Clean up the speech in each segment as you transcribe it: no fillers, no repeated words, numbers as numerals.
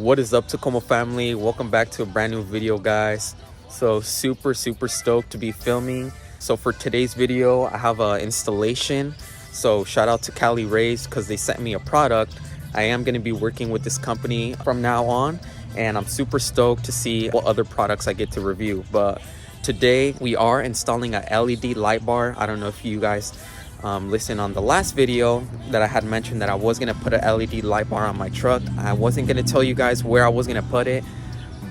What is up, Tacoma family? Welcome back to a brand new video, guys. So super stoked to be filming. So for today's video, I have an installation. So shout out to Cali Raised because they sent me a product. I am going to be working with this company from now on, and I'm super stoked to see what other products I get to review. But today we are installing a LED light bar. I don't know if you guys listen on the last video that I had mentioned that I was gonna put an LED light bar on my truck. I wasn't gonna tell you guys where I was gonna put it,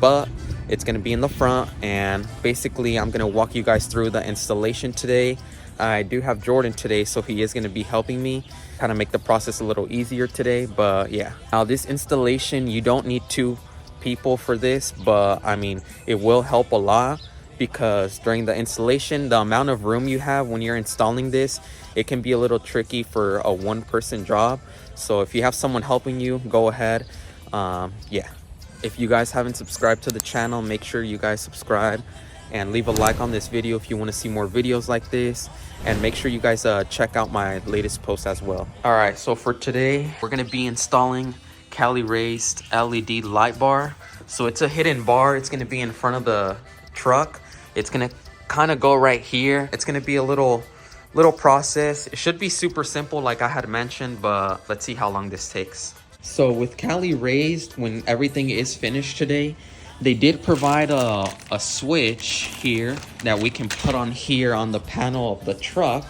but it's gonna be in the front, and basically I'm gonna walk you guys through the installation today. I do have Jordan today, so he is gonna be helping me kind of make the process a little easier today. But yeah, now this installation, you don't need 2 people for this, but I mean it will help a lot, because during the installation, the amount of room you have when you're installing this, it can be a little tricky for a 1-person job. So if you have someone helping you, go ahead. Yeah, if you guys haven't subscribed to the channel, make sure you guys subscribe and leave a like on this video if you want to see more videos like this, and make sure you guys check out my latest post as well. All right, so for today, we're going to be installing Cali Raised LED light bar. So it's a hidden bar. It's going to be in front of the truck. It's gonna kind of go right here. It's gonna be a little process. It should be super simple like I had mentioned, but let's see how long this takes. So with Cali Raised, when everything is finished today, they did provide a switch here that we can put on here on the panel of the truck.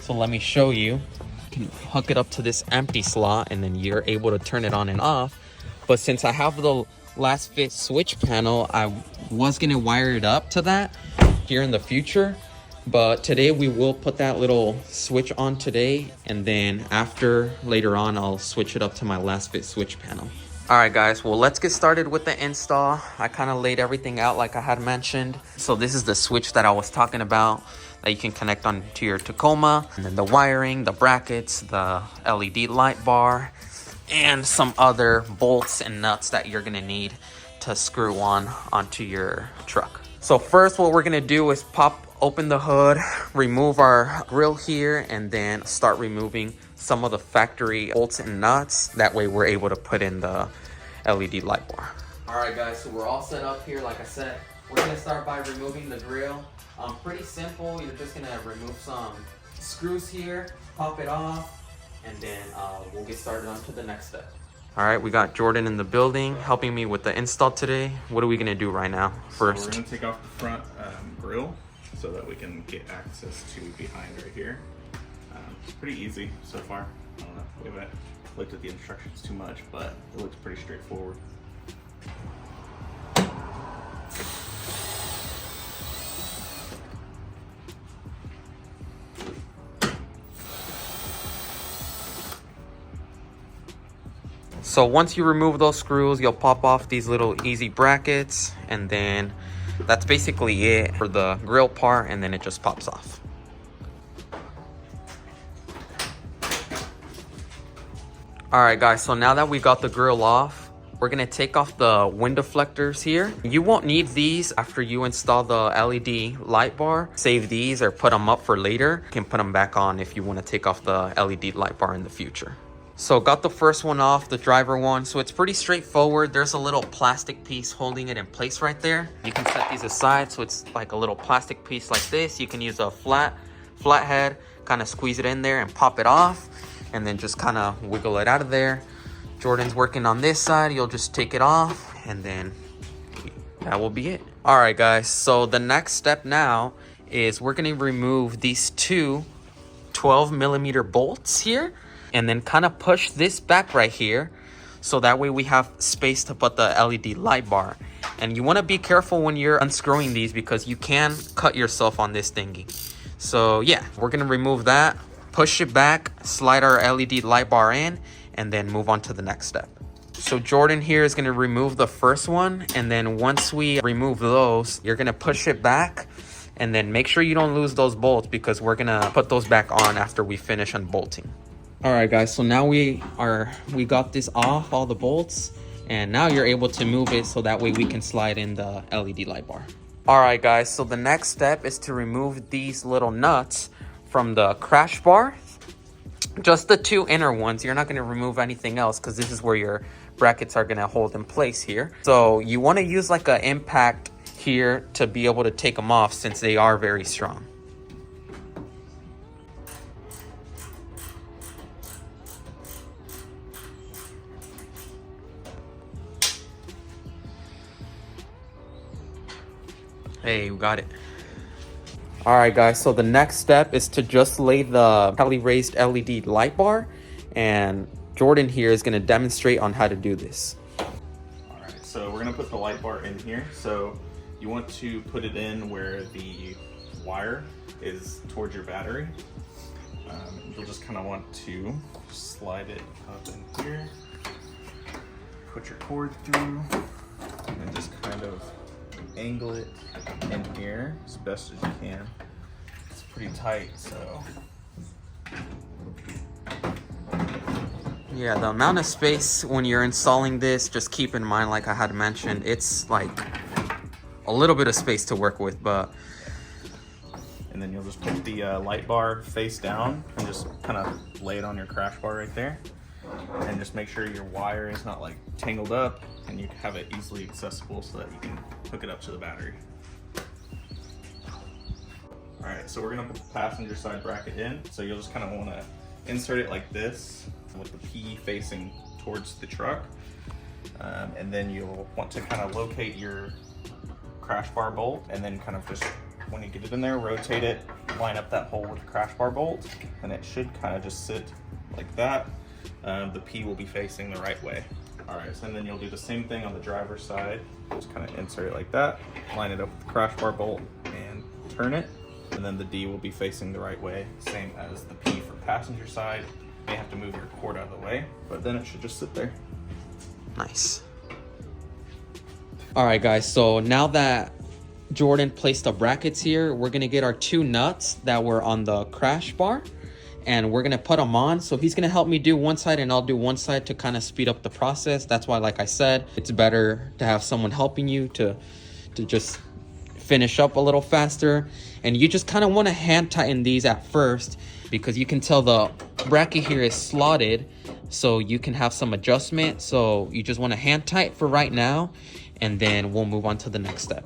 So let me show you. You can hook it up to this empty slot, and then you're able to turn it on and off. But since I have the Lasfit Switch panel, I was gonna wire it up to that here in the future, but today we will put that little switch on today, and then later on I'll switch it up to my Lasfit Switch panel. All right guys, well let's get started with the install. I kind of laid everything out like I had mentioned. So this is the switch that I was talking about that you can connect on to your Tacoma, and then the wiring, the brackets, the LED light bar, and some other bolts and nuts that you're gonna need to screw onto your truck. So first, what we're gonna do is pop open the hood, remove our grill here, and then start removing some of the factory bolts and nuts. That way we're able to put in the LED light bar. All right guys, so we're all set up here. Like I said, we're gonna start by removing the grill. Pretty simple. You're just gonna remove some screws here, pop it off, and then we'll get started on to the next step. All right, we got Jordan in the building helping me with the install today. What are we gonna do right now first? So we're gonna take off the front grill so that we can get access to behind right here. It's pretty easy so far. I don't know, we haven't looked at the instructions too much, but it looks pretty straightforward. So once you remove those screws, you'll pop off these little easy brackets, and then that's basically it for the grill part, and then it just pops off. All right guys, so now that we got the grill off, we're gonna take off the wind deflectors here. You won't need these after you install the LED light bar. Save these or put them up for later. You can put them back on if you want to take off the LED light bar in the future. So got the first one off, the driver one. So it's pretty straightforward. There's a little plastic piece holding it in place right there. You can set these aside, so it's like a little plastic piece like this. You can use a flathead, kind of squeeze it in there and pop it off, and then just kind of wiggle it out of there. Jordan's working on this side. You'll just take it off, and then that will be it. All right guys, so the next step now is we're gonna remove these 2 12mm bolts here, and then kind of push this back right here, so that way we have space to put the LED light bar. And you want to be careful when you're unscrewing these, because you can cut yourself on this thingy. So yeah, we're gonna remove that, push it back, slide our LED light bar in, and then move on to the next step. So Jordan here is gonna remove the first one, and then once we remove those, you're gonna push it back, and then make sure you don't lose those bolts, because we're gonna put those back on after we finish unbolting. All right guys, so now we got this off, all the bolts, and now you're able to move it so that way we can slide in the LED light bar. All right guys, so the next step is to remove these little nuts from the crash bar. Just the 2 inner ones. You're not going to remove anything else, because this is where your brackets are gonna hold in place here. So you wanna use like an impact here to be able to take them off since they are very strong. Hey, we got it. All right, guys, so the next step is to just lay the Cali Raised LED light bar, and Jordan here is gonna demonstrate on how to do this. All right, so we're gonna put the light bar in here. So you want to put it in where the wire is towards your battery. You'll just kind of want to slide it up in here, put your cord through, and just kind of angle it in here as best as you can. It's pretty tight, so. Yeah, the amount of space when you're installing this, just keep in mind, like I had mentioned, it's like a little bit of space to work with, but. And then you'll just put the light bar face down and just kind of lay it on your crash bar right there. And just make sure your wire is not like tangled up and you have it easily accessible so that you can hook it up to the battery. All right, so we're gonna put the passenger side bracket in. So you'll just kind of wanna insert it like this with the P facing towards the truck. And then you'll want to kind of locate your crash bar bolt and then kind of just, when you get it in there, rotate it, line up that hole with the crash bar bolt, and it should kind of just sit like that. The P will be facing the right way. All right, so then you'll do the same thing on the driver's side. Just kind of insert it like that, line it up with the crash bar bolt and turn it. And then the D will be facing the right way, same as the P for passenger side. You may have to move your cord out of the way, but then it should just sit there. Nice. All right, guys, so now that Jordan placed the brackets here, we're gonna get our two nuts that were on the crash bar and we're gonna put them on. So he's gonna help me do one side and I'll do one side to kind of speed up the process. That's why, like I said, it's better to have someone helping you to just finish up a little faster. And you just kind of want to hand tighten these at first because you can tell the bracket here is slotted, so you can have some adjustment. So you just want to hand tight for right now, and then we'll move on to the next step.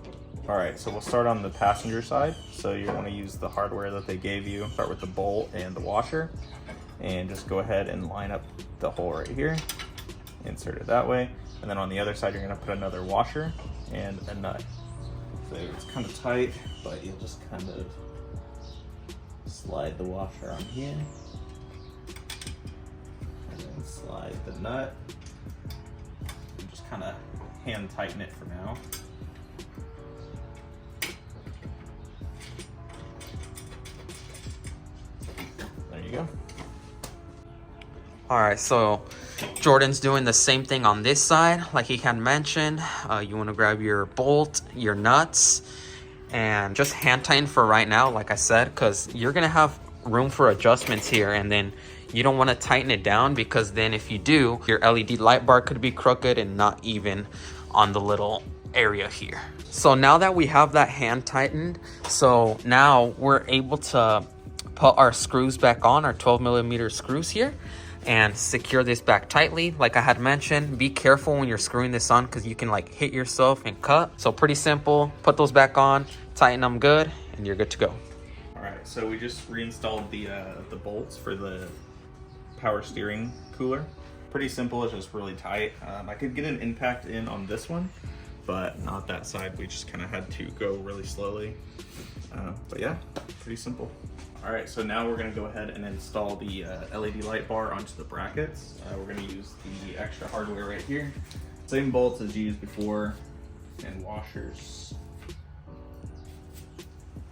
All right, so we'll start on the passenger side. So you want to use the hardware that they gave you. Start with the bolt and the washer, and just go ahead and line up the hole right here. Insert it that way, and then on the other side, you're going to put another washer and a nut. So it's kind of tight, but you'll just kind of slide the washer on here, and then slide the nut, and just kind of hand tighten it for now. There you go. All right, so Jordan's doing the same thing on this side, like he had mentioned. You want to grab your bolt, your nuts, and just hand tighten for right now, like I said, because you're gonna have room for adjustments here, and then you don't want to tighten it down because then if you do, your LED light bar could be crooked and not even on the little area here. So now that we have that hand tightened, so now we're able to put our screws back on, our 12mm screws here, and secure this back tightly. Like I had mentioned, be careful when you're screwing this on because you can like hit yourself and cut. So pretty simple, put those back on, tighten them good, and you're good to go. All right, so we just reinstalled the bolts for the power steering cooler. Pretty simple, it's just really tight. I could get an impact in on this one, but not that side. We just kind of had to go really slowly. But yeah, pretty simple. All right, so now we're gonna go ahead and install the LED light bar onto the brackets. We're gonna use the extra hardware right here. Same bolts as you used before, and washers.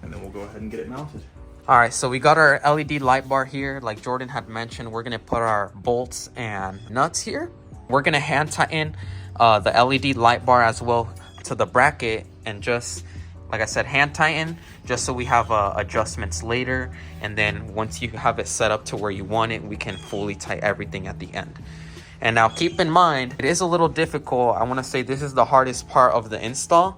And then we'll go ahead and get it mounted. All right, so we got our LED light bar here. Like Jordan had mentioned, we're gonna put our bolts and nuts here. We're gonna hand tighten the LED light bar as well to the bracket, and just, like I said, hand tighten just so we have adjustments later. And then once you have it set up to where you want it, we can fully tighten everything at the end. And now keep in mind, it is a little difficult. I want to say this is the hardest part of the install,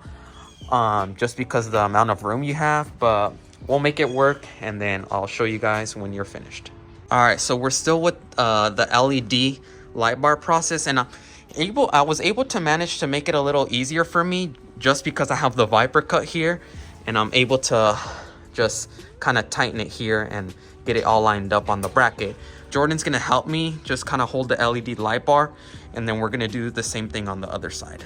just because of the amount of room you have, but we'll make it work, and then I'll show you guys when you're finished. All right, so we're still with the LED light bar process, and I was able to manage to make it a little easier for me just because I have the viper cut here, and I'm able to just kind of tighten it here and get it all lined up on the bracket. Jordan's gonna help me just kind of hold the LED light bar, and then we're gonna do the same thing on the other side.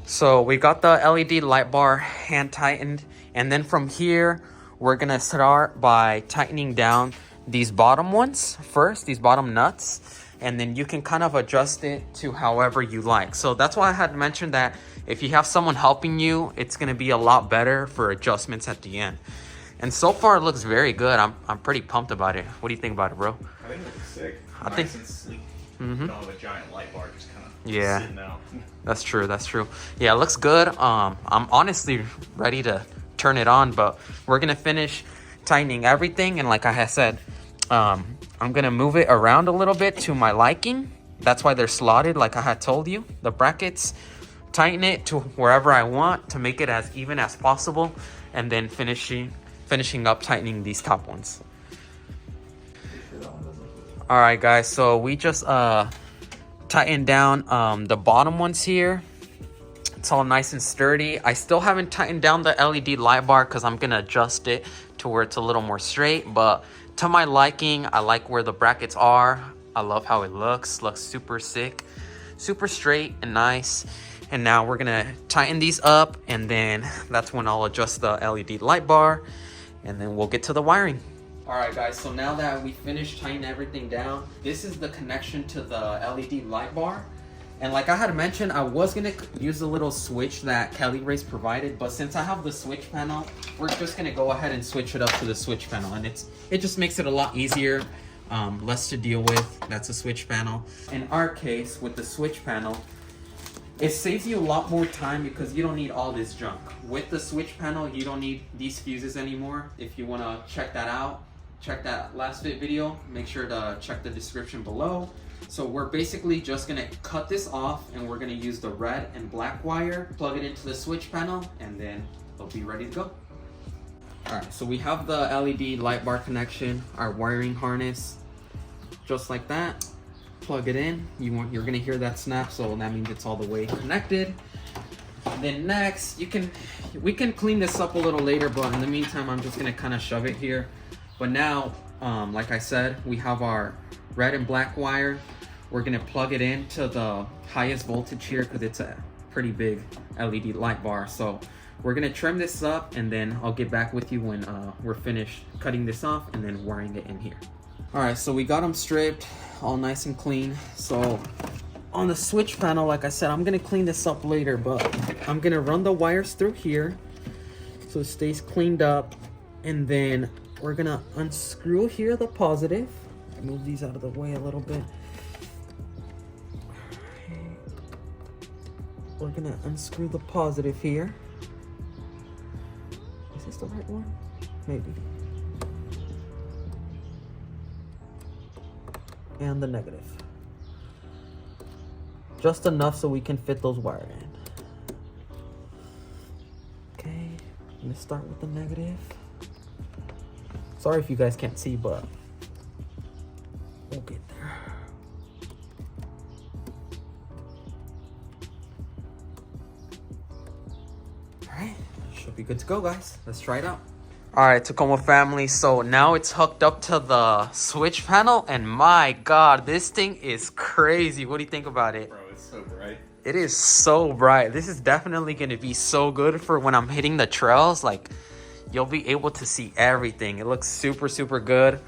So we got the LED light bar hand tightened, and then from here we're gonna start by tightening down these bottom ones first, these bottom nuts, and then you can kind of adjust it to however you like. So that's why I had mentioned that if you have someone helping you, it's gonna be a lot better for adjustments at the end. And so far it looks very good. I'm pretty pumped about it. What do you think about it, bro? I think it looks sick. I think nice and sleek. Mm-hmm. Don't have a giant light bar just kind of sitting out. That's true. That's true. Yeah, it looks good. I'm honestly ready to turn it on, but we're gonna finish tightening everything. And like I had said, I'm gonna move it around a little bit to my liking. That's why they're slotted, like I had told you. The brackets, tighten it to wherever I want to make it as even as possible, and then finishing up tightening these top ones. All right, guys, so we just tightened down the bottom ones here. It's all nice and sturdy. I still haven't tightened down the LED light bar because I'm gonna adjust it to where it's a little more straight, but to my liking, I like where the brackets are. I love how it looks super sick, super straight and nice. And now we're gonna tighten these up, and then that's when I'll adjust the LED light bar, and then we'll get to the wiring. All right, guys, so now that we finished tightening everything down, this is the connection to the LED light bar. And like I had mentioned, I was gonna use the little switch that Cali Raised provided, but since I have the switch panel, we're just gonna go ahead and switch it up to the switch panel, and it just makes it a lot easier, less to deal with. That's a switch panel. In our case, with the switch panel, it saves you a lot more time because you don't need all this junk. With the switch panel, you don't need these fuses anymore. If you wanna check that out, check that Lasfit video, make sure to check the description below. So we're basically just gonna cut this off, and we're gonna use the red and black wire, plug it into the switch panel, and then it'll be ready to go. All right, so we have the LED light bar connection, our wiring harness, just like that. Plug it in. You're gonna hear that snap, so that means it's all the way connected. And then next, we can clean this up a little later, but in the meantime, I'm just gonna kind of shove it here. But now, like I said, we have our red and black wire. We're gonna plug it into the highest voltage here because it's a pretty big LED light bar. So we're gonna trim this up, and then I'll get back with you when we're finished cutting this off and then wiring it in here. All right, so we got them stripped, all nice and clean. So on the switch panel, like I said, I'm gonna clean this up later, but I'm gonna run the wires through here so it stays cleaned up, and then we're gonna unscrew here the positive. Move these out of the way a little bit. We're gonna unscrew the positive here. Is this the right one? Maybe. And the negative. Just enough so we can fit those wires in. Okay, I'm gonna start with the negative. Sorry if you guys can't see, but we'll get there. All right, should be good to go, guys. Let's try it out. All right, Tacoma family, so now it's hooked up to the switch panel, and my God, this thing is crazy. What do you think about it? Bro, it's so bright. It is so bright. This is definitely gonna be so good for when I'm hitting the trails. Like, you'll be able to see everything. It looks super, super good.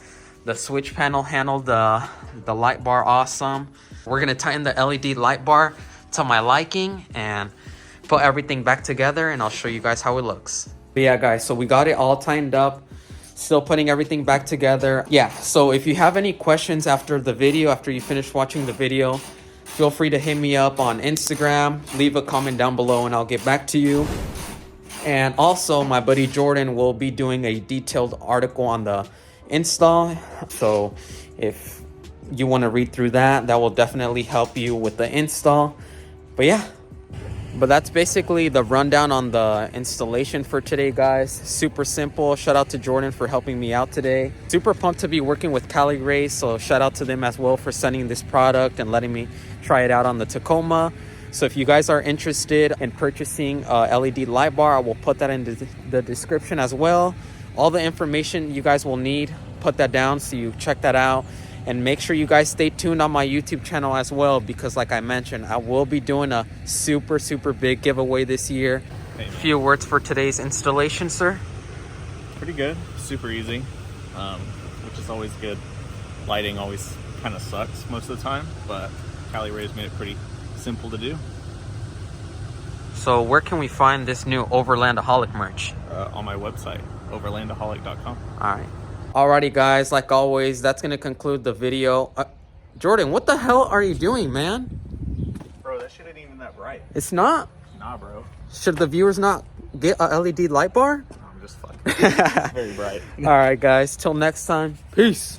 The switch panel handled the light bar awesome. We're gonna tighten the LED light bar to my liking and put everything back together, and I'll show you guys how it looks. But yeah, guys, so we got it all tightened up. Still putting everything back together. Yeah, so if you have any questions after the video, after you finish watching the video, feel free to hit me up on Instagram. Leave a comment down below and I'll get back to you. And also, my buddy Jordan will be doing a detailed article on the install. So if you want to read through that, that will definitely help you with the install. But yeah. But that's basically the rundown on the installation for today, guys. Super simple. Shout out to Jordan for helping me out today. Super pumped to be working with Cali Raised, so shout out to them as well for sending this product and letting me try it out on the Tacoma. So if you guys are interested in purchasing a LED light bar, I will put that in the description as well. All the information you guys will need, put that down so you check that out. And make sure you guys stay tuned on my YouTube channel as well, because like I mentioned, I will be doing a super big giveaway this year. Hey, few words for today's installation, sir. pretty good, super easy, which is always good. Lighting always kind of sucks most of the time, but Cali Raised made it pretty simple to do. So where can we find this new Overlandaholic merch? On my website, overlandaholic.com. All right. Alrighty, guys, like always, that's going to conclude the video. Jordan, what the hell are you doing, man? Bro, that shit ain't even that bright. It's not? Nah, bro. Should the viewers not get a LED light bar? I'm just fucking. It's very bright. All right, guys, till next time. Peace.